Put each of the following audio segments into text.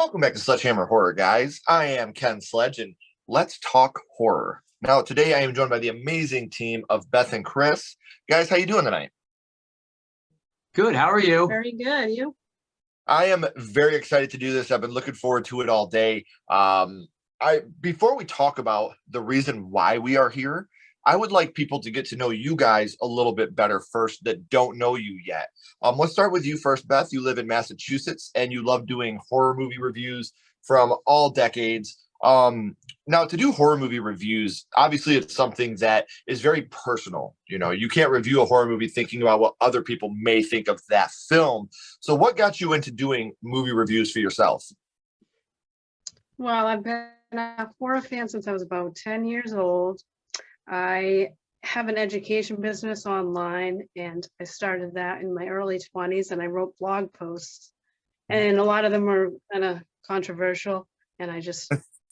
Welcome back to Sledgehammer Horror, guys. I am Ken Sledge, and let's talk horror. Now, today I am joined by the amazing team of Beth and Chris. Guys, how you doing tonight? Good. How are you? Very good. You? I am very excited to do this. I've been looking forward to it all day. Before we talk about the reason why we are here, I would like people to get to know you guys a little bit better first that don't know you yet. Let's start with you first, Beth. You live in Massachusetts and you love doing horror movie reviews from all decades. Now, to do horror movie reviews, obviously it's something that is very personal. You know, you can't review a horror movie thinking about what other people may think of that film. So what got you into doing movie reviews for yourself? Well, I've been a horror fan since I was about 10 years old. I have an education business online, and I started that in my early 20s, and I wrote blog posts, and a lot of them were kind of controversial, and I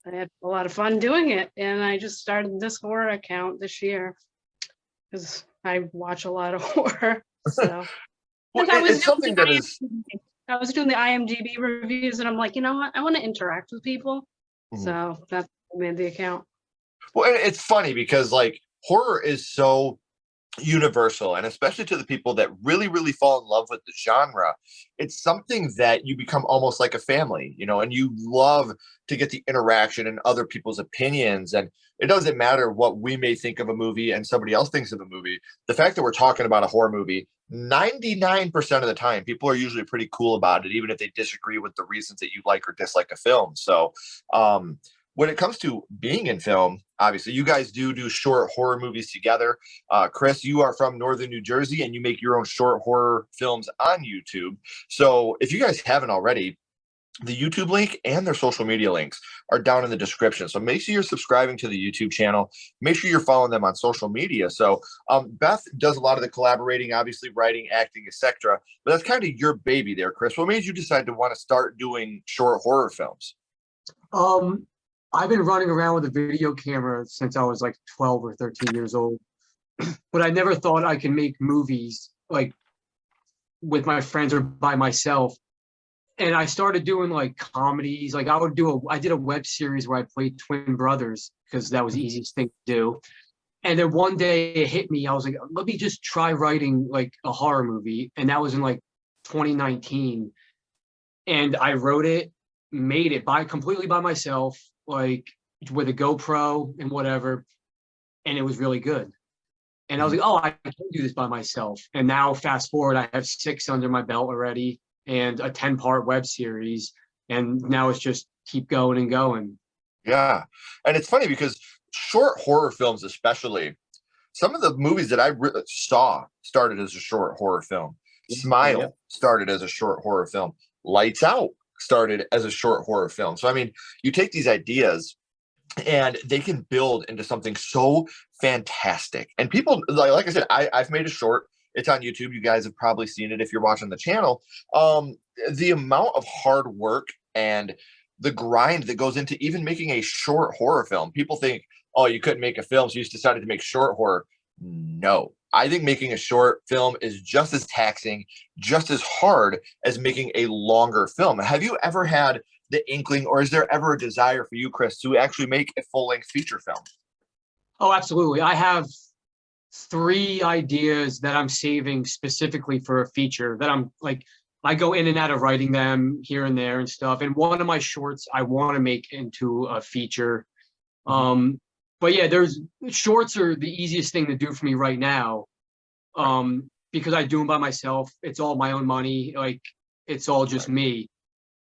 had a lot of fun doing it, and I just started this horror account this year because I watch a lot of horror. So Well, I it's something that is... I was doing the IMDb reviews, and I'm like, you know what? I want to interact with people. So that's why I made the account. Well, it's funny because like horror is so universal, and especially to the people that really, really fall in love with the genre, it's something that you become almost like a family, you know, and you love to get the interaction and other people's opinions. And it doesn't matter what we may think of a movie and somebody else thinks of a movie. The fact that we're talking about a horror movie, 99% of the time, people are usually pretty cool about it, even if they disagree with the reasons that you like or dislike a film. So, when it comes to being in film, obviously you guys do short horror movies together. Chris, you are from Northern New Jersey and you make your own short horror films on YouTube. So if you guys haven't already, the YouTube link and their social media links are down in the description. So make sure you're subscribing to the YouTube channel. Make sure you're following them on social media. So Beth does a lot of the collaborating, obviously writing, acting, etc. But that's kind of your baby there, Chris. What made you decide to want to start doing short horror films? I've been running around with a video camera since I was like 12 or 13 years old, but I never thought I could make movies like with my friends or by myself. And I started doing like comedies. Like I did a web series where I played twin brothers because that was the easiest thing to do. And then one day it hit me. I was like, let me just try writing like a horror movie. And that was in like 2019. And I wrote it, made it completely by myself, like with a GoPro and whatever, and it was really good. And I was like, oh, I can do this by myself. And now fast forward, I have 6 under my belt already and a 10-part web series, and now it's just keep going and going. Yeah, and it's funny because short horror films, especially some of the movies that I saw started as a short horror film. Smile started as a short horror film. Lights Out started as a short horror film. So I mean, you take these ideas and they can build into something so fantastic. And people, like I said, I've made a short. It's on YouTube. You guys have probably seen it if you're watching the channel. The amount of hard work and the grind that goes into even making a short horror film. People think, oh, you couldn't make a film, so you just decided to make short horror. No, I think making a short film is just as taxing, just as hard as making a longer film. Have you ever had the inkling, or is there ever a desire for you, Chris, to actually make a full-length feature film? Oh, absolutely. I have 3 ideas that I'm saving specifically for a feature that I'm like, I go in and out of writing them here and there and stuff. And one of my shorts I want to make into a feature. But yeah, shorts are the easiest thing to do for me right now, because I do them by myself. It's all my own money. Like it's all just me.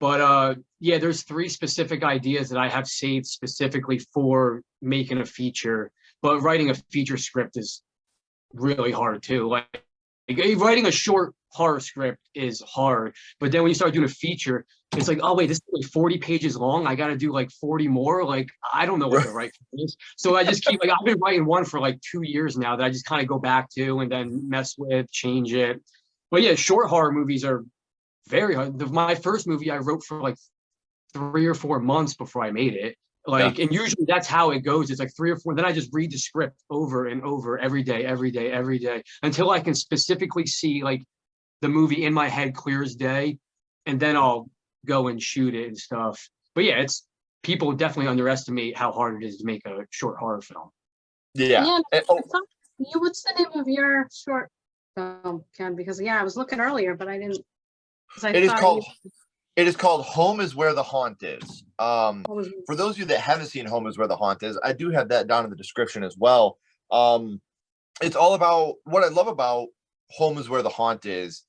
But yeah, there's 3 specific ideas that I have saved specifically for making a feature. But writing a feature script is really hard too. Like writing a short horror script is hard, but then when you start doing a feature, it's like, oh wait, this is like 40 pages long. I got to do like 40 more. Like I don't know what to write for this. So I just keep like, I've been writing one for like 2 years now that I just kind of go back to and then mess with, change it. But yeah, short horror movies are very hard. My first movie I wrote for like 3 or 4 months before I made it. Like, and usually that's how it goes. It's like 3 or 4. Then I just read the script over and over every day until I can specifically see like the movie in my head clear as day. And then I'll go and shoot it and stuff. But yeah, people definitely underestimate how hard it is to make a short horror film. Yeah. Yeah, And- oh, what's the name of your short film, Ken? Because I was looking earlier, but I didn't. it is called Home is Where the Haunt Is. For those of you that haven't seen Home is Where the Haunt Is, I do have that down in the description as well. It's all about, what I love about Home is Where the Haunt is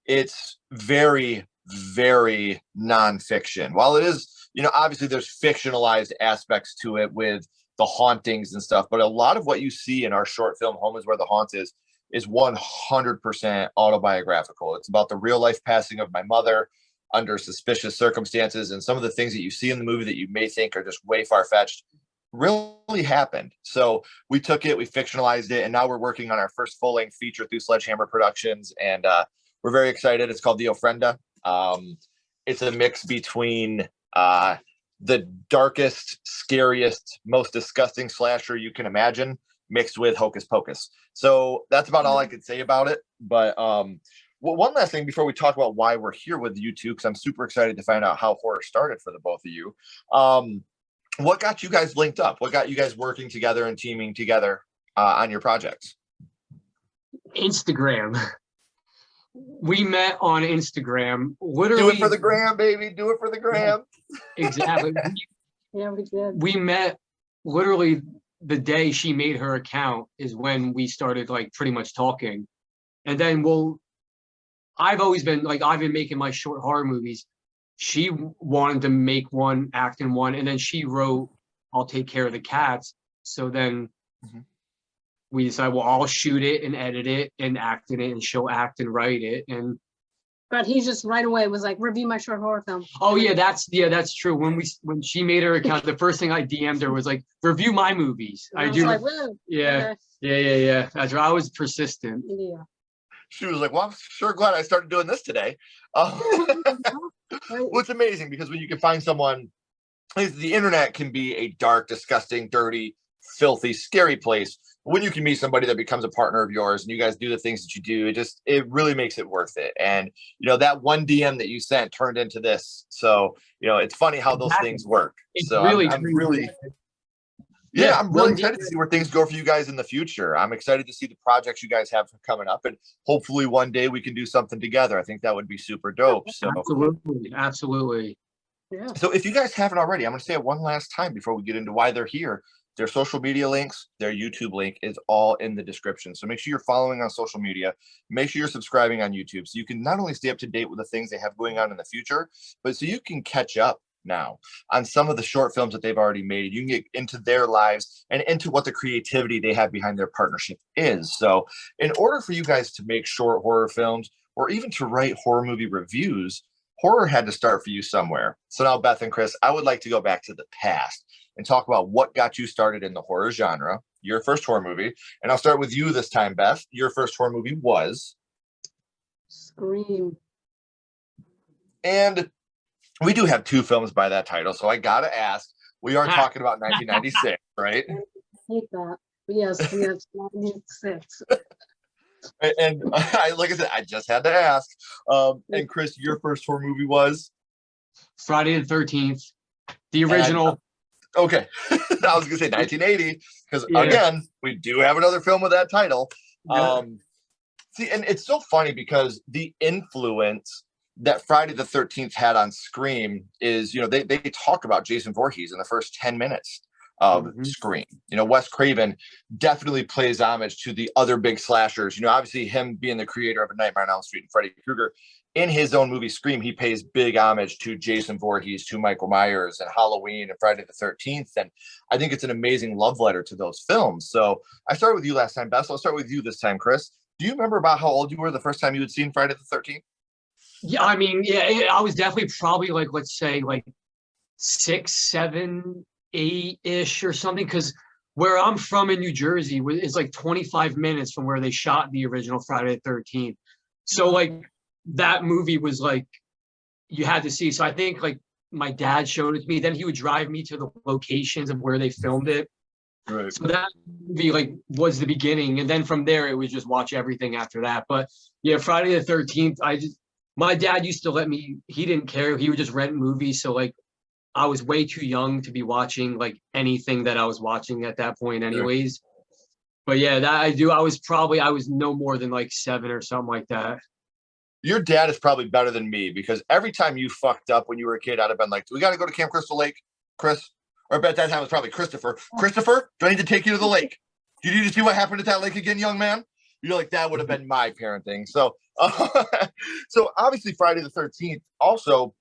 it's very, very nonfiction. While it is, obviously there's fictionalized aspects to it with the hauntings and stuff, but a lot of what you see in our short film, Home is Where the Haunt is 100% autobiographical. It's about the real life passing of my mother under suspicious circumstances, and some of the things that you see in the movie that you may think are just way far-fetched really happened. So we took it, we fictionalized it, and now we're working on our first full-length feature through SledgeHammer Productions, and we're very excited. It's called The Ofrenda. It's a mix between the darkest, scariest, most disgusting slasher you can imagine, mixed with Hocus Pocus. So that's about all I could say about it. But one last thing before we talk about why we're here with you two, because I'm super excited to find out how horror started for the both of you. What got you guys linked up? What got you guys working together and teaming together on your projects? Instagram. We met on Instagram. Literally, do it for the gram, baby. Do it for the gram. Exactly. Yeah, we did. We met literally the day she made her account is when we started like pretty much talking. And then I've always been like, I've been making my short horror movies. She wanted to make one, act in one, and then she wrote, I'll take care of the cats. So then we decided, well, I'll shoot it and edit it and act in it, and she'll act and write it. But he just right away was like, review my short horror film. Oh yeah, that's true. When she made her account, the first thing I DM'd her was like, review my movies. And I was like, whoa, yeah. That's right. I was persistent. yeah. She was like, well, I'm sure glad I started doing this today. Well, it's amazing because when you can find someone, the internet can be a dark, disgusting, dirty, filthy, scary place. When you can meet somebody that becomes a partner of yours and you guys do the things that you do, it really makes it worth it. And, that one DM that you sent turned into this. So, it's funny how those things work. It's so really, I'm really excited to see where things go for you guys in the future. I'm excited to see the projects you guys have coming up, and hopefully one day we can do something together. I think that would be super dope. So Absolutely. Yeah. So if you guys haven't already, I'm going to say it one last time before we get into why they're here. Their social media links, their YouTube link is all in the description. So make sure you're following on social media. Make sure you're subscribing on YouTube so you can not only stay up to date with the things they have going on in the future, but so you can catch up now on some of the short films that they've already made. You can get into their lives and into what the creativity they have behind their partnership is. So in order for you guys to make short horror films or even to write horror movie reviews, horror had to start for you somewhere. So now, Beth and Chris, I would like to go back to the past and talk about what got you started in the horror genre, your first horror movie. And I'll start with you this time, Beth. Your first horror movie was? Scream. And we do have two films by that title, so I got to ask, we are talking about 1996, right? I hate that. But yes, 96. And like I said, I just had to ask. And Chris, your first horror movie was? Friday the 13th, the original. Okay. I was going to say 1980, because again, we do have another film with that title. See, and it's so funny because the influence that Friday the 13th had on Scream is, they talk about Jason Voorhees in the first 10 minutes of Scream. Wes Craven definitely plays homage to the other big slashers. Obviously him being the creator of A Nightmare on Elm Street and Freddy Krueger. In his own movie Scream, he pays big homage to Jason Voorhees, to Michael Myers, and Halloween and Friday the 13th. And I think it's an amazing love letter to those films. So I started with you last time, Beth. So I'll start with you this time, Chris. Do you remember about how old you were the first time you had seen Friday the 13th? Yeah, I mean, I was definitely probably like, let's say like 6, 7, 8-ish or something. Because where I'm from in New Jersey is like 25 minutes from where they shot the original Friday the 13th. So like, that movie was like, you had to see. So I think like my dad showed it to me. Then he would drive me to the locations of where they filmed it. Right. So that movie like was the beginning. And then from there, it was just watch everything after that. But yeah, Friday the 13th, my dad used to let me, he didn't care. He would just rent movies. So like I was way too young to be watching like anything that I was watching at that point Sure. anyways. But yeah, that I do. I was no more than like 7 or something like that. Your dad is probably better than me because every time you fucked up when you were a kid, I'd have been like, "Do we got to go to Camp Crystal Lake, Chris?" Or I bet that time it was probably Christopher. Christopher, do I need to take you to the lake? Do you need to see what happened at that lake again, young man? You're like, that would have been my parenting. So, so obviously Friday the 13th, also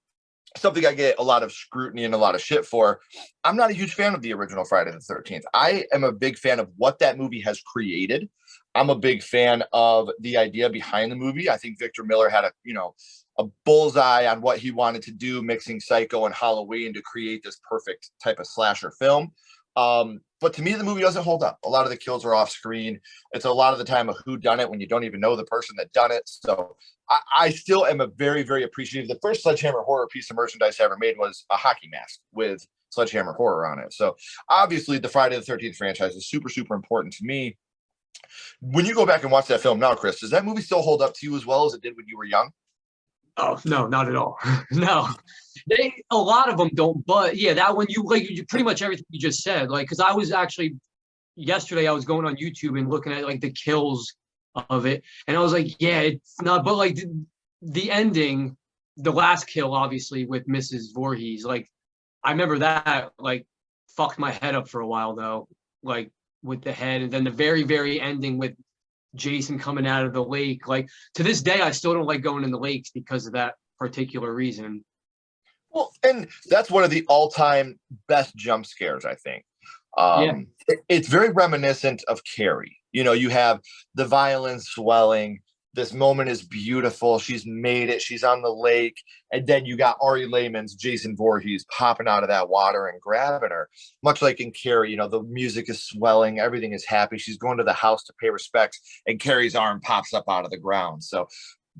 something I get a lot of scrutiny and a lot of shit for. I'm not a huge fan of the original Friday the 13th. I am a big fan of what that movie has created. I'm a big fan of the idea behind the movie. I think Victor Miller had a bullseye on what he wanted to do, mixing Psycho and Halloween to create this perfect type of slasher film. But to me, the movie doesn't hold up. A lot of the kills are off screen. It's a lot of the time a who done it when you don't even know the person that done it. So I still am a very, very appreciative. The first Sledgehammer horror piece of merchandise I ever made was a hockey mask with Sledgehammer horror on it. So obviously the Friday the 13th franchise is super, super important to me. When you go back and watch that film now, Chris, does that movie still hold up to you as well as it did when you were young? Oh no, not at all. No, a lot of them don't. But yeah, that one you pretty much everything you just said. Like, because I was actually yesterday I was going on YouTube and looking at like the kills of it, and I was like, yeah, it's not. But like the ending, the last kill, obviously with Mrs. Voorhees, like I remember that like fucked my head up for a while though, like with the head, and then the very very ending with Jason coming out of the lake. Like to this day, I still don't like going in the lakes because of that particular reason. Well, and that's one of the all-time best jump scares, I think. Yeah. It's very reminiscent of Carrie. You have the violin swelling. This moment is beautiful. She's made it. She's on the lake. And then you got Ari Lehman's Jason Voorhees popping out of that water and grabbing her. Much like in Carrie, the music is swelling. Everything is happy. She's going to the house to pay respects. And Carrie's arm pops up out of the ground. So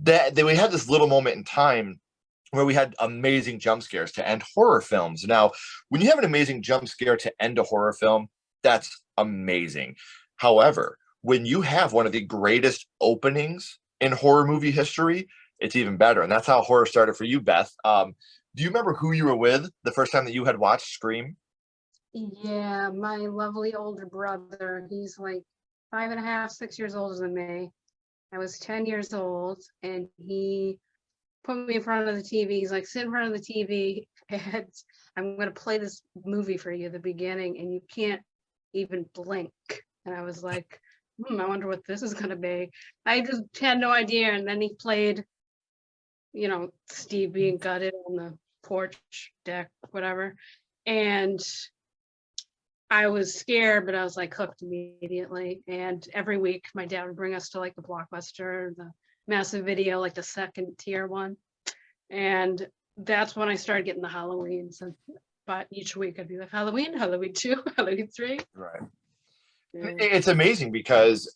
we had this little moment in time where we had amazing jump scares to end horror films. Now, when you have an amazing jump scare to end a horror film, that's amazing. However, when you have one of the greatest openings in horror movie history, it's even better. And that's how horror started for you, Beth. Do you remember who you were with the first time that you had watched Scream? Yeah, my lovely older brother. He's like 5.5, 6 years older than me. I was 10 years old, and he put me in front of the TV. He's like, sit in front of the TV, and I'm going to play this movie for you, the beginning, and you can't even blink. And I was like, I wonder what this is going to be. I just had no idea. And then he played, Steve being gutted on the porch deck, whatever. And I was scared, but I was like hooked immediately. And every week my dad would bring us to like the Blockbuster, the Massive Video, like the second tier one. And that's when I started getting the Halloweens. But each week I'd be like, Halloween, Halloween 2, Halloween 3. Right. Yeah. It's amazing because,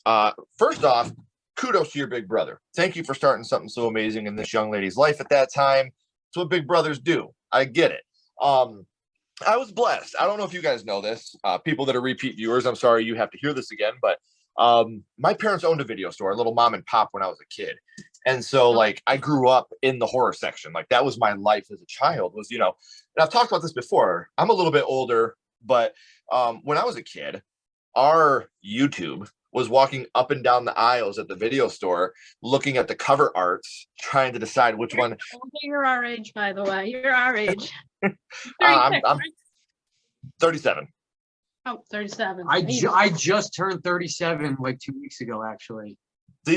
first off, kudos to your big brother. Thank you for starting something so amazing in this young lady's life at that time. It's what big brothers do. I get it. I was blessed. I don't know if you guys know this. People that are repeat viewers, I'm sorry you have to hear this again, but my parents owned a video store, a little mom and pop when I was a kid. And so like I grew up in the horror section. Like that was my life as a child was, and I've talked about this before. I'm a little bit older, but when I was a kid, our YouTube was walking up and down the aisles at the video store, looking at the cover arts, trying to decide which one. You're our age, by the way. You're our age. I'm 37. Oh, 37. I just turned 37 like 2 weeks ago, actually.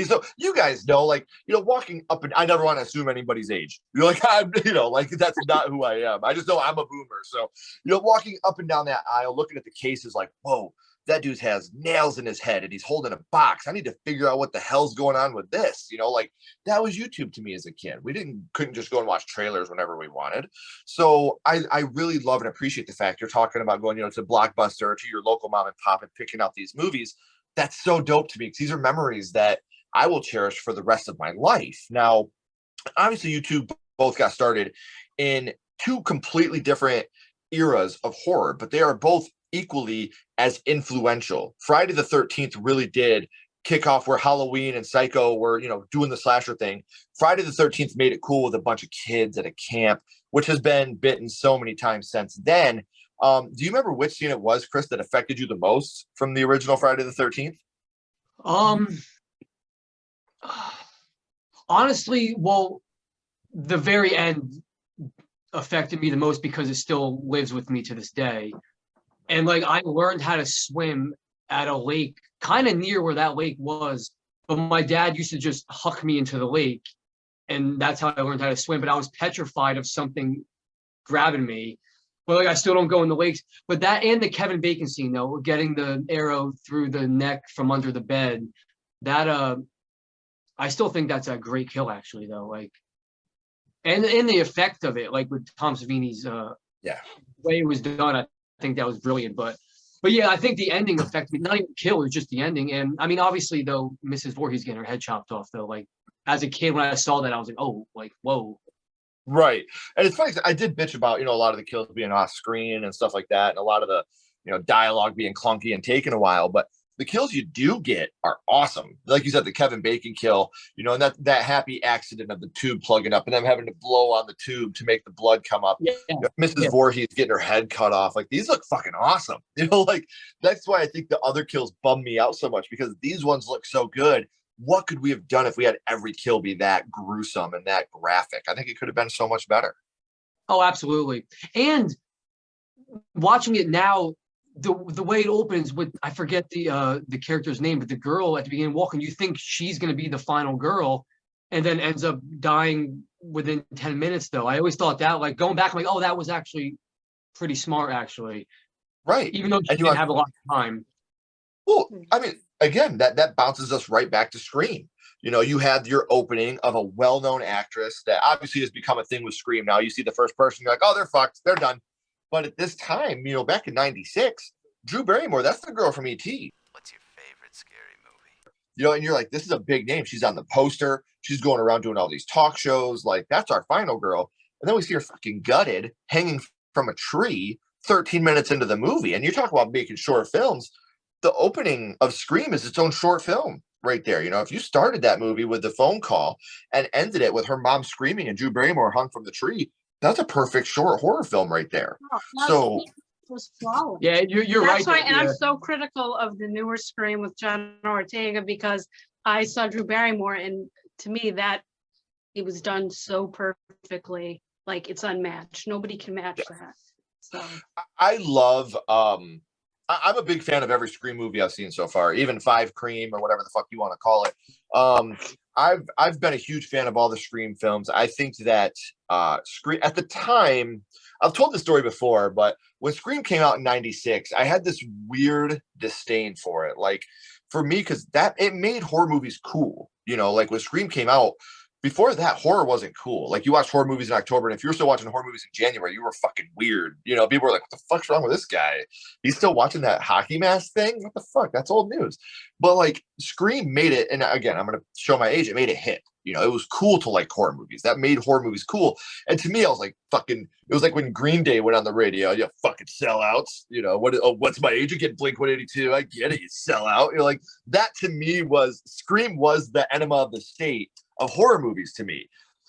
So you guys know, like, walking up and I never want to assume anybody's age. You're like, like that's not who I am. I just know I'm a boomer. So, walking up and down that aisle, looking at the cases like, whoa, that dude has nails in his head and he's holding a box. I need to figure out what the hell's going on with this. Like that was YouTube to me as a kid. We couldn't just go and watch trailers whenever we wanted. So I really love and appreciate the fact you're talking about going, to Blockbuster or to your local mom and pop and picking out these movies. That's so dope to me because these are memories that I will cherish for the rest of my life. Now, obviously you two both got started in two completely different eras of horror, but they are both equally as influential. Friday the 13th really did kickoff where Halloween and Psycho were, doing the slasher thing. Friday the 13th made it cool with a bunch of kids at a camp, which has been bitten so many times since then. Do you remember which scene it was, Chris, that affected you the most from the original Friday the 13th? Honestly, well, the very end affected me the most because it still lives with me to this day. And like I learned how to swim at a lake kind of near where that lake was, but my dad used to just huck me into the lake, and that's how I learned how to swim. But I was petrified of something grabbing me. But like I still don't go in the lakes. But that and the Kevin Bacon scene though, getting the arrow through the neck from under the bed, that I still think that's a great kill actually though. Like and the effect of it, like with Tom Savini's way it was done, I think that was brilliant. But yeah, I think the ending affected me. Not even kill, it was just the ending. And I mean, obviously though, Mrs. Voorhees getting her head chopped off though, like as a kid when I saw that, I was like, oh, like whoa. Right. And it's funny, I did bitch about, a lot of the kills being off screen and stuff like that, and a lot of the, dialogue being clunky and taking a while. But the kills you do get are awesome. Like you said, the Kevin Bacon kill, and that happy accident of the tube plugging up and them having to blow on the tube to make the blood come up. Yeah. Mrs. Voorhees getting her head cut off. Like these look fucking awesome. Like that's why I think the other kills bum me out so much, because these ones look so good. What could we have done if we had every kill be that gruesome and that graphic? I think it could have been so much better. Oh, absolutely. And watching it now, the way it opens with, I forget the character's name, but the girl at the beginning walking, you think she's going to be the final girl, and then ends up dying within 10 minutes though. I always thought that, like going back, I'm like, oh, that was actually pretty smart actually. Right. Even though she didn't have a lot of time. Well, I mean, again, that bounces us right back to Scream. You had your opening of a well-known actress that obviously has become a thing with Scream now. You see the first person, you're like, oh, they're fucked, they're done. But at this time, back in '96, Drew Barrymore, that's the girl from E.T. What's your favorite scary movie? And you're like, this is a big name. She's on the poster. She's going around doing all these talk shows. Like, that's our final girl. And then we see her fucking gutted, hanging from a tree 13 minutes into the movie. And you talk about making short films. The opening of Scream is its own short film right there. If you started that movie with the phone call and ended it with her mom screaming and Drew Barrymore hung from the tree, that's a perfect short horror film right there. So was flawless. Yeah, you're right. That's why, and I'm so critical of the newer Scream with John Ortega, because I saw Drew Barrymore, and to me that it was done so perfectly. Like it's unmatched. Nobody can match that. So I love I'm a big fan of every Scream movie I've seen so far, even 5 Cream or whatever the fuck you want to call it. I've been a huge fan of all the Scream films. I think that Scream at the time, I've told this story before, but when Scream came out in '96, I had this weird disdain for it. Like for me, because it made horror movies cool. Like when Scream came out, before that, horror wasn't cool. Like you watched horror movies in October, and if you were still watching horror movies in January, you were fucking weird. People were like, what the fuck's wrong with this guy? He's still watching that hockey mask thing? What the fuck? That's old news. But like Scream made it, and again, I'm going to show my age, it made it hit. It was cool to like horror movies. That made horror movies cool. And to me, I was like, fucking, it was like when Green Day went on the radio, you fucking sellouts. What's my age again? Blink-182. I get it, you sell out. Like, that to me was, Scream was the enema of the state of horror movies to me.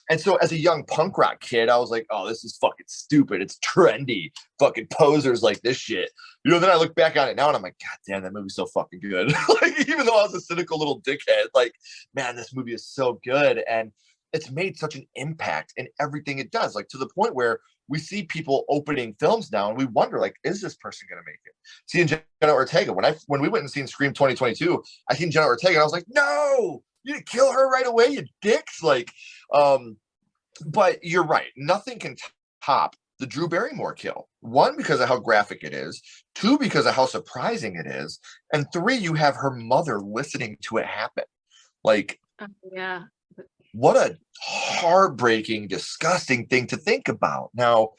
And so as a young punk rock kid, I was like, oh, this is fucking stupid. It's trendy. Fucking posers like this shit. Then I look back on it now and I'm like, God damn, that movie's so fucking good. Like, even though I was a cynical little dickhead, like, man, this movie is so good. And it's made such an impact in everything it does. Like, to the point where we see people opening films now and we wonder, like, is this person going to make it? Seeing Jenna Ortega, when we went and seen Scream 2022, I seen Jenna Ortega and I was like, no, you didn't kill her right away, you dicks. Like, but you're right. Nothing can top the Drew Barrymore kill. 1, because of how graphic it is. 2, because of how surprising it is. And 3, you have her mother listening to it happen. Like, yeah. What a heartbreaking, disgusting thing to think about. Now,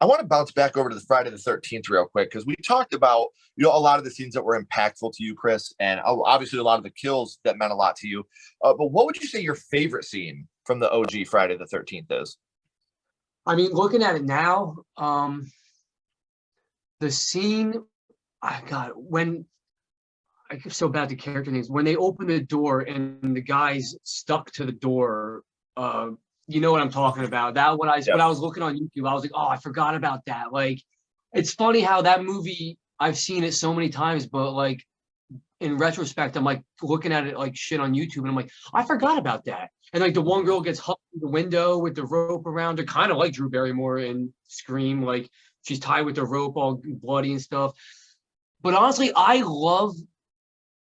I want to bounce back over to the Friday the 13th real quick, because we talked about, a lot of the scenes that were impactful to you, Chris, and obviously a lot of the kills that meant a lot to you. But what would you say your favorite scene from the OG Friday the 13th is? I mean, looking at it now, the scene, when I'm so bad at the character names. When they open the door and the guy's stuck to the door, you know what I'm talking about. That when I was looking on YouTube, I was like, oh, I forgot about that. Like, it's funny how that movie, I've seen it so many times, but like in retrospect, I'm like looking at it like shit on YouTube, and I'm like, I forgot about that. And like the one girl gets hung through the window with the rope around her, kind of like Drew Barrymore in Scream, like she's tied with the rope all bloody and stuff. But honestly, I love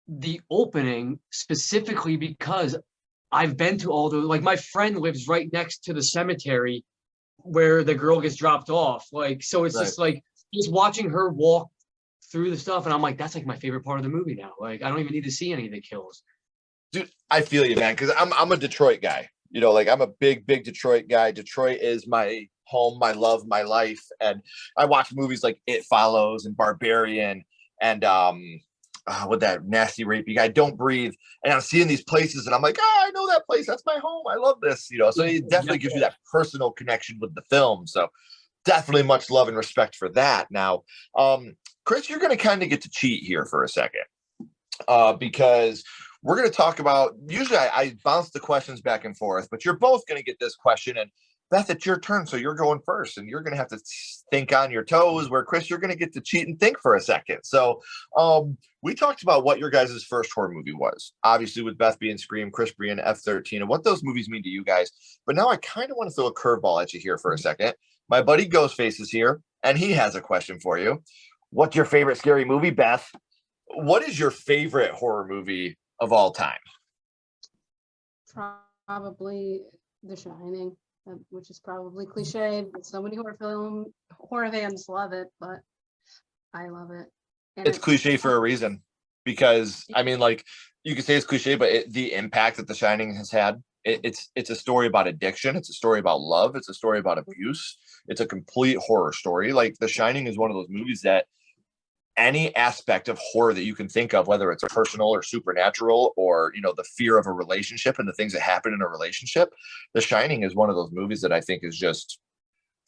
the opening specifically because I've been to all those. Like my friend lives right next to the cemetery where the girl gets dropped off. Like, so it's just like just watching her walk through the stuff, and I'm like, that's like my favorite part of the movie now. Like, I don't even need to see any of the kills. Dude, I feel you, man, because I'm a Detroit guy. You know, like I'm a big Detroit guy. Detroit is my home, my love, my life. And I watch movies like It Follows and Barbarian and with that nasty rapey guy, Don't Breathe. And I'm seeing these places and I'm like, oh, I know that place. That's my home. I love this. You know, so it definitely gives you that personal connection with the film. So definitely much love and respect for that. Now, Chris, you're going to kind of get to cheat here for a second because we're going to talk about, usually I bounce the questions back and forth, but you're both going to get this question. And Beth, it's your turn. So you're going first and you're going to have to think on your toes, where Chris, you're going to get to cheat and think for a second. So we talked about what your guys' first horror movie was, obviously with Beth being Scream, Chris being F-13, and what those movies mean to you guys. But now I kind of want to throw a curveball at you here for a second. My buddy Ghostface is here and he has a question for you. What's your favorite scary movie, Beth? What is your favorite horror movie of all time? Probably The Shining, which is probably cliche, but so many horror fans love it, but I love it. And it's cliche for a reason, because I mean, like, you could say it's cliche, but the impact that The Shining has had, it's a story about addiction. It's a story about love. It's a story about abuse. It's a complete horror story. Like The Shining is one of those movies that any aspect of horror that you can think of, whether it's personal or supernatural, or, you know, the fear of a relationship and the things that happen in a relationship, The Shining is one of those movies that I think is just,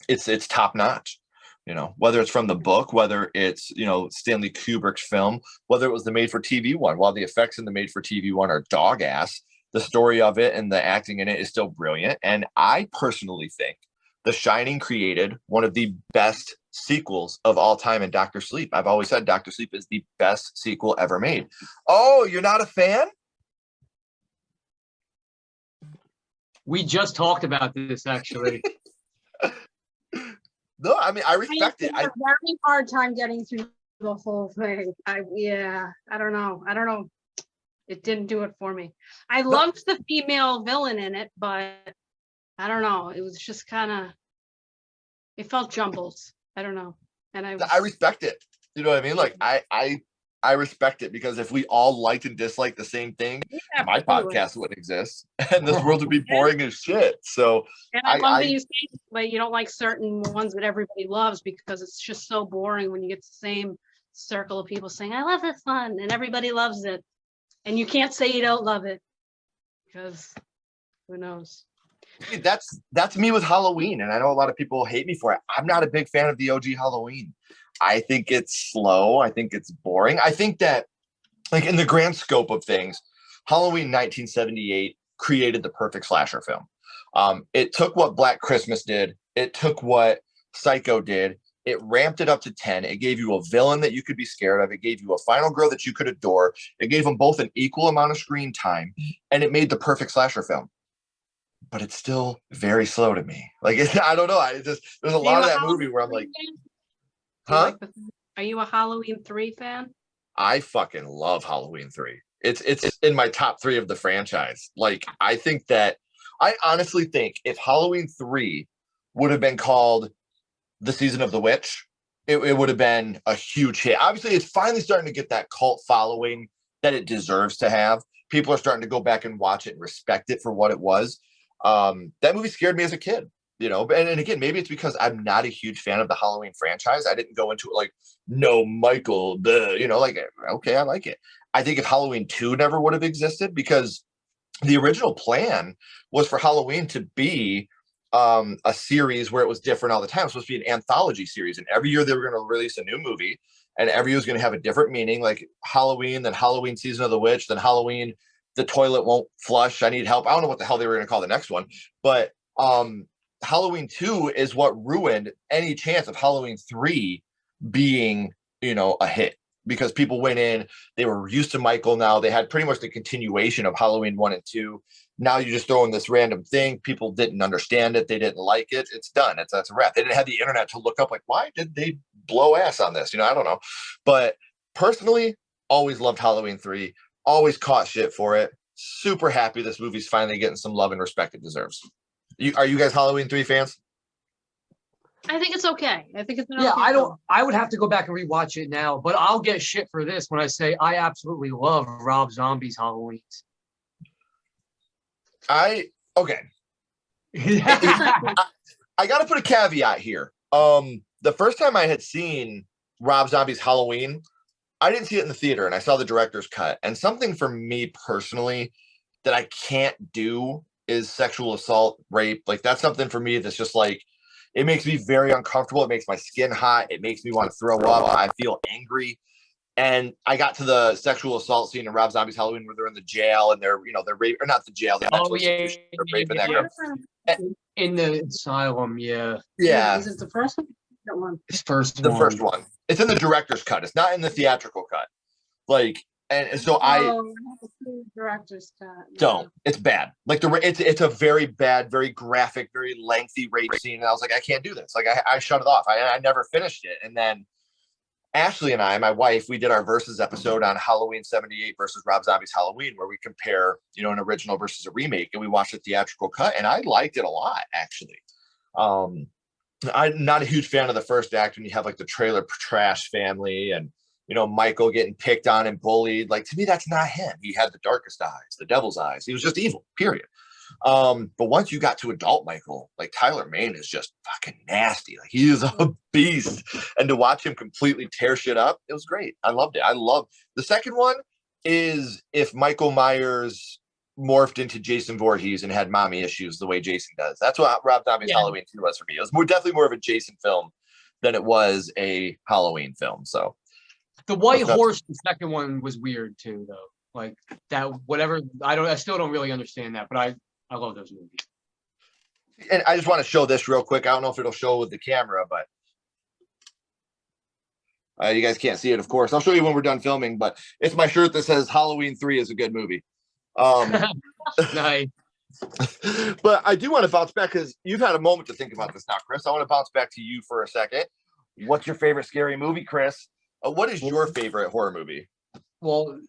it's top notch. You know, whether it's from the book, whether it's, you know, Stanley Kubrick's film, whether it was the made for TV one, while the effects in the made for TV one are dog ass, the story of it and the acting in it is still brilliant. And I personally think The Shining created one of the best sequels of all time in Dr. Sleep. I've always said Dr. Sleep is the best sequel ever made. Oh, you're not a fan? We just talked about this actually. No, I mean, I respect it. I had a very hard time getting through the whole thing. I don't know. It didn't do it for me. I loved the female villain in it, but I don't know. It was just kind of, it felt jumbled. I don't know. And I respect it. You know what I mean? Like I respect it, because if we all liked and disliked the same thing, my podcast wouldn't exist and this world would be boring as shit. So and I love that you say, like, you don't like certain ones that everybody loves, because it's just so boring when you get the same circle of people saying, I love this one, and everybody loves it. And you can't say you don't love it, because who knows? That's me with Halloween, and I know a lot of people hate me for it. I'm not a big fan of the OG Halloween. I think it's slow. I think it's boring. I think that, like, in the grand scope of things, Halloween 1978 created the perfect slasher film. It took what Black Christmas did. It took what Psycho did. It ramped it up to 10. It gave you a villain that you could be scared of. It gave you a final girl that you could adore. It gave them both an equal amount of screen time, and it made the perfect slasher film. But it's still very slow to me. Like, I don't know. There's a lot of that movie where I'm like, huh? Are you a Halloween 3 fan? I fucking love Halloween 3. It's in my top 3 of the franchise. Like, I honestly think if Halloween 3 would have been called The Season of the Witch, it would have been a huge hit. Obviously, it's finally starting to get that cult following that it deserves to have. People are starting to go back and watch it and respect it for what it was. That movie scared me as a kid, you know, and again, maybe it's because I'm not a huge fan of the Halloween franchise. I didn't go into it like, no, Michael, you know, like, okay, I like it. I think if Halloween 2 never would have existed, because the original plan was for Halloween to be a series where it was different all the time. It was supposed to be an anthology series, and every year they were going to release a new movie, and every year is going to have a different meaning. Like Halloween, then Halloween Season of the Witch, then Halloween the toilet won't flush, I need help. I don't know what the hell they were going to call the next one, but Halloween 2 is what ruined any chance of Halloween 3 being, a hit, because people went in, they were used to Michael. Now they had pretty much the continuation of Halloween 1 and 2. Now you just throw in this random thing. People didn't understand it. They didn't like it. It's done. That's a wrap. They didn't have the internet to look up, like, why did they blow ass on this? I don't know. But personally, always loved Halloween 3. Always caught shit for it. Super happy this movie's finally getting some love and respect it deserves. Are you guys Halloween 3 fans? I think it's okay. I think it's an Yeah, okay film. I would have to go back and rewatch it now, but I'll get shit for this when I say I absolutely love Rob Zombie's Halloweens. Okay. I got to put a caveat here. The first time I had seen Rob Zombie's Halloween, I didn't see it in the theater, and I saw the director's cut. And something for me personally that I can't do is sexual assault, rape. Like, that's something for me that's just like, it makes me very uncomfortable. It makes my skin hot. It makes me want to throw up. I feel angry. And I got to the sexual assault scene in Rob Zombie's Halloween where they're in the jail and they're rape, or not the jail, the mental institution. They're raping that girl. In the asylum, yeah. Yeah. Is it the first one? That one. The first one. It's in the director's cut. It's not in the theatrical cut. Like, and so I have to see the director's cut. don't. It's bad. Like it's a very bad, very graphic, very lengthy rape scene. And I was like, I can't do this. Like I shut it off. I never finished it. And then Ashley and I, my wife, we did our versus episode on Halloween 78 versus Rob Zombie's Halloween, where we compare, an original versus a remake, and we watched the theatrical cut, and I liked it a lot, actually. I'm not a huge fan of the first act when you have like the trailer trash family and Michael getting picked on and bullied. Like, to me, that's not him. He had the darkest eyes, the devil's eyes. He was just evil, period. But once you got to adult Michael, like Tyler Mane is just fucking nasty. Like, he is a beast. And to watch him completely tear shit up, it was great. I loved it. I love the second one is if Michael Myers morphed into Jason Voorhees and had mommy issues the way Jason does. That's what Rob Zombie's Halloween 2 was for me. It was definitely more of a Jason film than it was a Halloween film. So the White Horse, the second one was weird too, though. Like that, whatever. I still don't really understand that, but I love those movies. And I just want to show this real quick. I don't know if it'll show with the camera, but you guys can't see it, of course. I'll show you when we're done filming, but it's my shirt that says Halloween 3 is a good movie. Nice. But I do want to bounce back because you've had a moment to think about this now, Chris. I want to bounce back to you for a second. What's your favorite scary movie, Chris? What is your favorite horror movie? Well,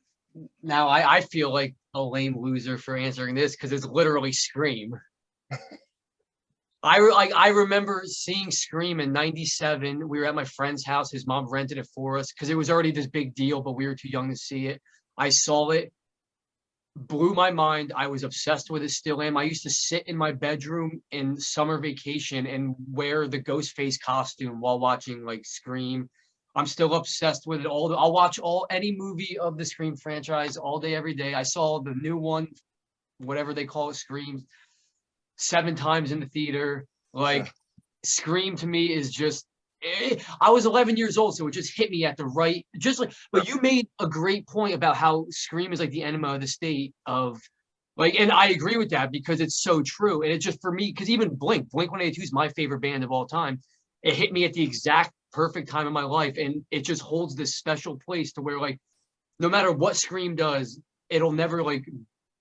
now I feel like a lame loser for answering this because it's literally Scream. I remember seeing Scream in '97. We were at my friend's house. His mom rented it for us because it was already this big deal, but we were too young to see it. I saw it. Blew my mind. I was obsessed with it, still am. I used to sit in my bedroom in summer vacation and wear the Ghostface costume while watching like Scream. I'm still obsessed with it. I'll watch any movie of the Scream franchise all day, every day. I saw the new one, whatever they call it, Scream, 7 times in the theater. Like, Scream to me is just, I was 11 years old, so it just hit me at the right, just like, but you made a great point about how Scream is like the enema of the state of, like, and I agree with that because it's so true. And it's just for me, because even Blink-182 is my favorite band of all time. It hit me at the exact perfect time in my life, and it just holds this special place to where, like, no matter what Scream does, it'll never like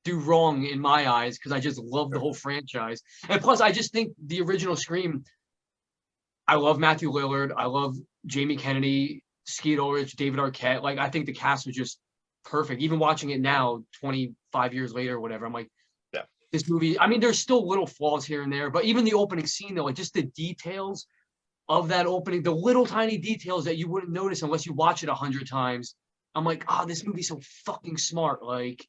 do wrong in my eyes because I just love the whole franchise. And plus, I just think the original Scream, I love Matthew Lillard. I love Jamie Kennedy, Skeet Ulrich, David Arquette. Like, I think the cast was just perfect. Even watching it now, 25 years later or whatever, I'm like, yeah, this movie, I mean, there's still little flaws here and there, but even the opening scene, though, like just the details of that opening, the little tiny details that you wouldn't notice unless you watch it 100 times. I'm like, this movie's so fucking smart. Like,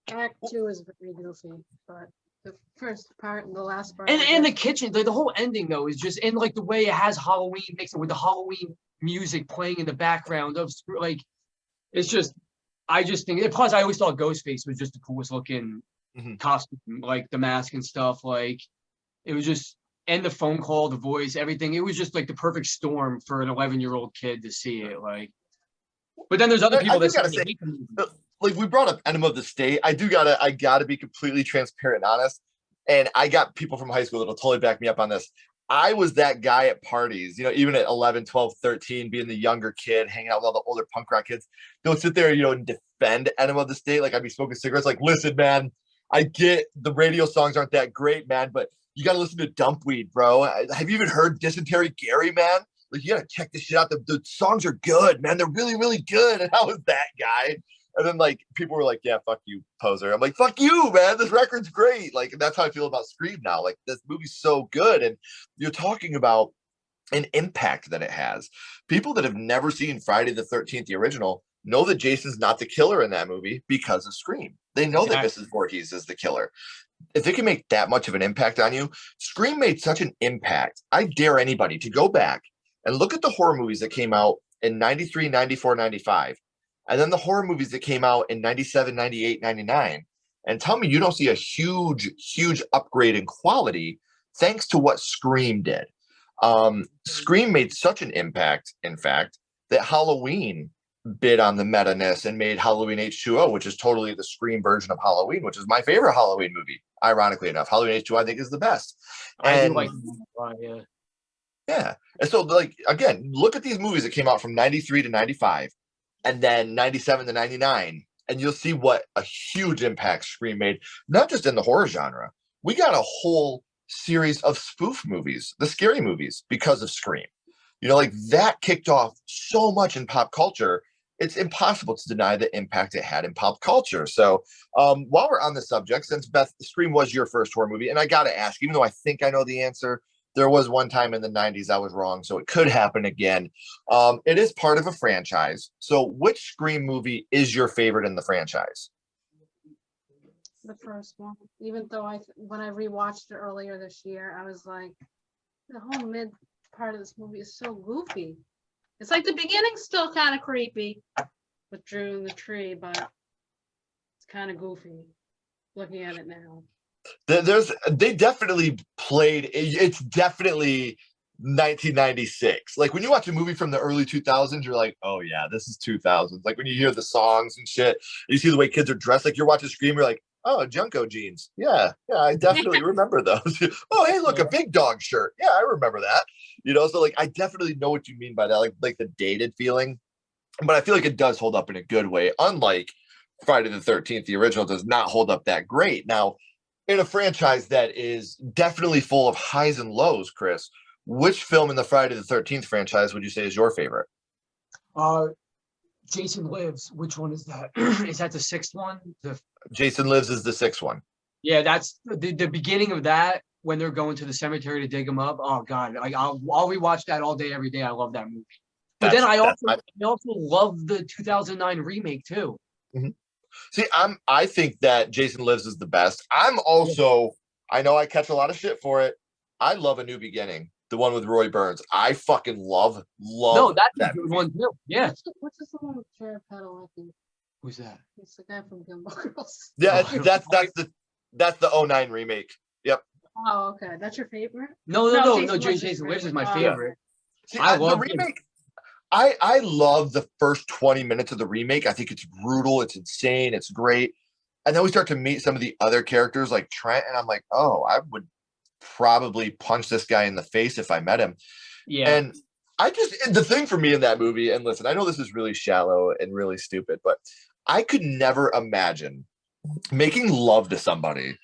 Act 2 is very goofy, but the first part and the last part. and the kitchen, the whole ending though is just, and like the way it has Halloween mixed with the Halloween music playing in the background of, like, it's just, I just think, plus I always thought Ghostface was just the coolest looking costume, like the mask and stuff. Like, it was just, and the phone call, the voice, everything. It was just like the perfect storm for an 11-year-old kid to see it. Like, But then there's other I people do that say gotta they say, hate the movie. like we brought up Enema of the State. I gotta be completely transparent and honest. And I got people from high school that'll totally back me up on this. I was that guy at parties, you know, even at 11, 12, 13, being the younger kid, hanging out with all the older punk rock kids. They'll sit there, you know, and defend Enema of the State. Like I'd be smoking cigarettes. Like, listen, man, I get the radio songs aren't that great, man, but you got to listen to Dumpweed, bro. Have you even heard Dysentery Gary, man? Like, you got to check this shit out. The songs are good, man. They're really, really good. And I was that guy. And then, like, people were like, yeah, fuck you, poser. I'm like, fuck you, man. This record's great. Like, and that's how I feel about Scream now. Like, this movie's so good. And you're talking about an impact that it has. People that have never seen Friday the 13th, the original, know that Jason's not the killer in that movie because of Scream. They know that Mrs. Voorhees is the killer. If it can make that much of an impact on you, Scream made such an impact. I dare anybody to go back and look at the horror movies that came out in 93, 94, 95. And then the horror movies that came out in 97, 98, 99. And tell me you don't see a huge, huge upgrade in quality thanks to what Scream did. Scream made such an impact, in fact, that Halloween bid on the meta-ness and made Halloween H2O, which is totally the Scream version of Halloween, which is my favorite Halloween movie, ironically enough. Halloween H2O, I think, is the best. I do like yeah. Yeah. And so, like, again, look at these movies that came out from 93 to 95 and then 97 to 99, and you'll see what a huge impact Scream made, not just in the horror genre. We got a whole series of spoof movies, the scary movies, because of Scream. You know, like that kicked off so much in pop culture. It's impossible to deny the impact it had in pop culture. So while we're on the subject, since Beth, Scream was your first horror movie, and I got to ask, even though I think I know the answer, there was one time in the 90s I was wrong, so it could happen again. It is part of a franchise. So which Scream movie is your favorite in the franchise? The first one. Even though when I rewatched it earlier this year, I was like, the whole mid part of this movie is so goofy. It's like the beginning's still kind of creepy with Drew in the tree, but it's kind of goofy looking at it now. They definitely played. It's definitely 1996. Like when you watch a movie from the early 2000s, you're like, oh yeah, this is 2000s. Like when you hear the songs and shit, you see the way kids are dressed. Like you're watching Scream, you're like, oh, Junko jeans. Yeah, I definitely remember those. Oh, hey, look, a big dog shirt. Yeah, I remember that. You know, so like I definitely know what you mean by that, like the dated feeling. But I feel like it does hold up in a good way. Unlike Friday the 13th, the original does not hold up that great. Now, in a franchise that is definitely full of highs and lows, Chris, which film in the Friday the 13th franchise would you say is your favorite? Jason Lives. Which one is that? Is that the sixth one? Jason Lives is the sixth one. Yeah, that's the beginning of that when they're going to the cemetery to dig him up. Oh God, I'll rewatch that all day, every day. I love that movie. But then I also love the 2009 remake too. Mm-hmm. See, I think that Jason Lives is the best. I know I catch a lot of shit for it. I love A New Beginning, the one with Roy Burns. I fucking love. No, that's that a good one too. Yeah. What's this one with Jared Padalecki? Who's that? It's the guy from Gilmore Girls. Yeah, that's the 09 remake. Yep. Oh, okay. That's your favorite? No. Jason Lives is my favorite. See, I love the remake. I love the first 20 minutes of the remake. I think it's brutal. It's insane. It's great. And then we start to meet some of the other characters like Trent. And I'm like, oh, I would probably punch this guy in the face if I met him. Yeah. And the thing for me in that movie, and listen, I know this is really shallow and really stupid, but I could never imagine making love to somebody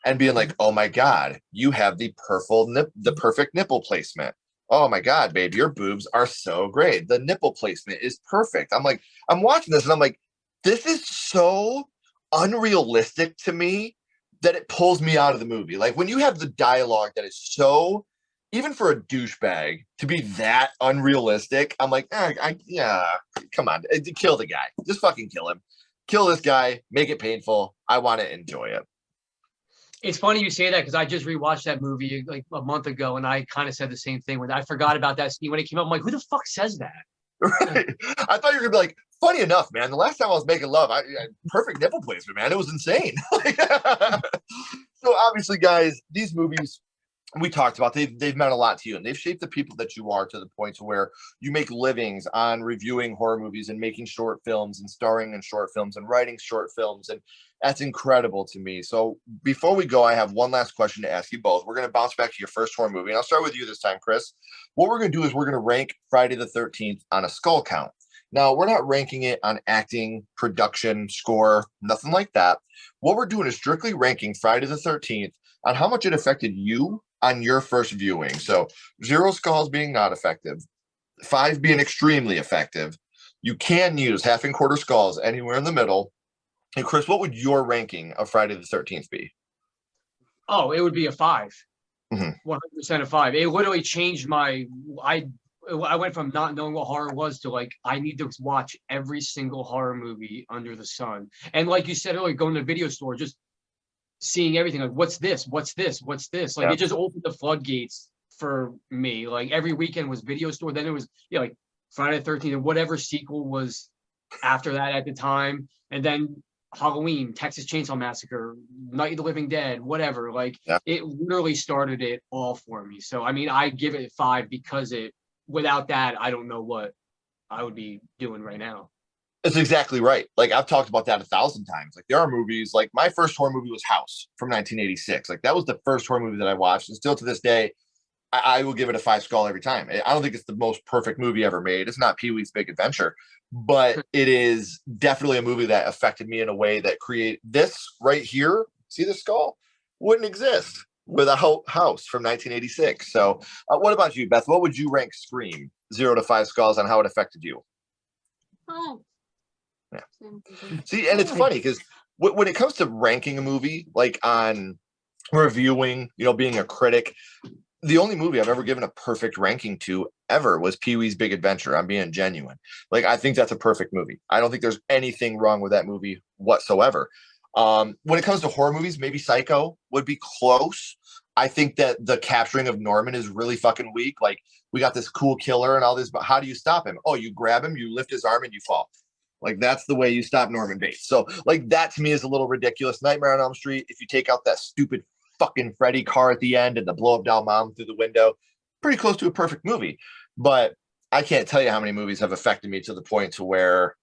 and being like, oh my God, you have the perfect nipple placement. Oh my God, babe, your boobs are so great. The nipple placement is perfect. I'm like, I'm watching this and I'm like, this is so unrealistic to me that it pulls me out of the movie. Like when you have the dialogue that is so, even for a douchebag to be that unrealistic, I'm like, come on, kill the guy. Just fucking kill him. Kill this guy, make it painful. I want to enjoy it. It's funny you say that because I just rewatched that movie like a month ago, and I kind of said the same thing when I forgot about that scene when it came up. I'm like, who the fuck says that? Right. I thought you were gonna be like, funny enough, man. The last time I was making love, I perfect nipple placement, man. It was insane. So obviously, guys, these movies, we talked about, they've meant a lot to you, and they've shaped the people that you are to the point to where you make livings on reviewing horror movies and making short films and starring in short films and writing short films. And that's incredible to me. So before we go, I have one last question to ask you both. We're going to bounce back to your first horror movie, and I'll start with you this time, Chris. What we're going to do is we're going to rank Friday the 13th on a skull count. Now, we're not ranking it on acting, production, score, nothing like that. What we're doing is strictly ranking Friday the 13th on how much it affected you on your first viewing. So 0 skulls being not effective, 5 being extremely effective. You can use half and quarter skulls anywhere in the middle. And Chris, what would your ranking of Friday the 13th be? Oh, it would be a 5. Mhm. 100% a 5. It literally changed I went from not knowing what horror was to like, I need to watch every single horror movie under the sun. And like you said earlier, going to the video store, just seeing everything, like, what's this? What's this? What's this? Like, Yeah. it just opened the floodgates for me. Like, every weekend was video store. Then it was, like Friday the 13th and whatever sequel was after that at the time. And then Halloween, Texas Chainsaw Massacre, Night of the Living Dead, whatever. Like, Yeah. it literally started it all for me. So, I mean, I give it 5 because without that, I don't know what I would be doing right now. That's exactly right. Like, I've talked about that 1,000 times. Like, there are movies, like my first horror movie was House from 1986. Like, that was the first horror movie that I watched. And still to this day, I will give it a 5 skull every time. I don't think it's the most perfect movie ever made. It's not Pee-wee's Big Adventure, but it is definitely a movie that affected me in a way that created this right here. See the skull? Wouldn't exist without House from 1986. So what about you, Beth? What would you rank Scream 0 to 5 skulls on how it affected you? Oh. Yeah. Same. See, and it's funny because when it comes to ranking a movie, like on reviewing, being a critic, the only movie I've ever given a perfect ranking to ever was Pee-wee's Big Adventure. I'm being genuine. Like, I think that's a perfect movie. I don't think there's anything wrong with that movie whatsoever. When it comes to horror movies, maybe Psycho would be close. I think that the capturing of Norman is really fucking weak. Like, we got this cool killer and all this, but how do you stop him? Oh, you grab him, you lift his arm, and you fall. Like, that's the way you stop Norman Bates. So, like, that to me is a little ridiculous. Nightmare on Elm Street, if you take out that stupid fucking Freddy car at the end and the blow up doll mom through the window, pretty close to a perfect movie. But I can't tell you how many movies have affected me to the point to where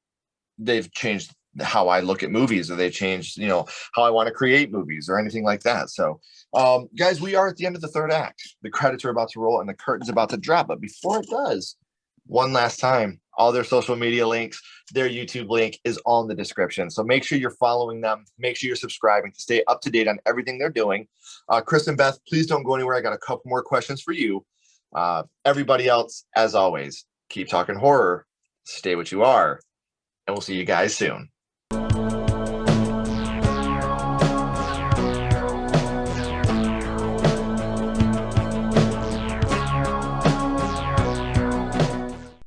they've changed how I look at movies, or they changed, how I want to create movies or anything like that. So, guys, we are at the end of the third act. The credits are about to roll and the curtain's about to drop. But before it does, one last time, all their social media links, their YouTube link is all in the description. So make sure you're following them. Make sure you're subscribing to stay up to date on everything they're doing. Chris and Beth, please don't go anywhere. I got a couple more questions for you. Everybody else, as always, keep talking horror, stay what you are, and we'll see you guys soon.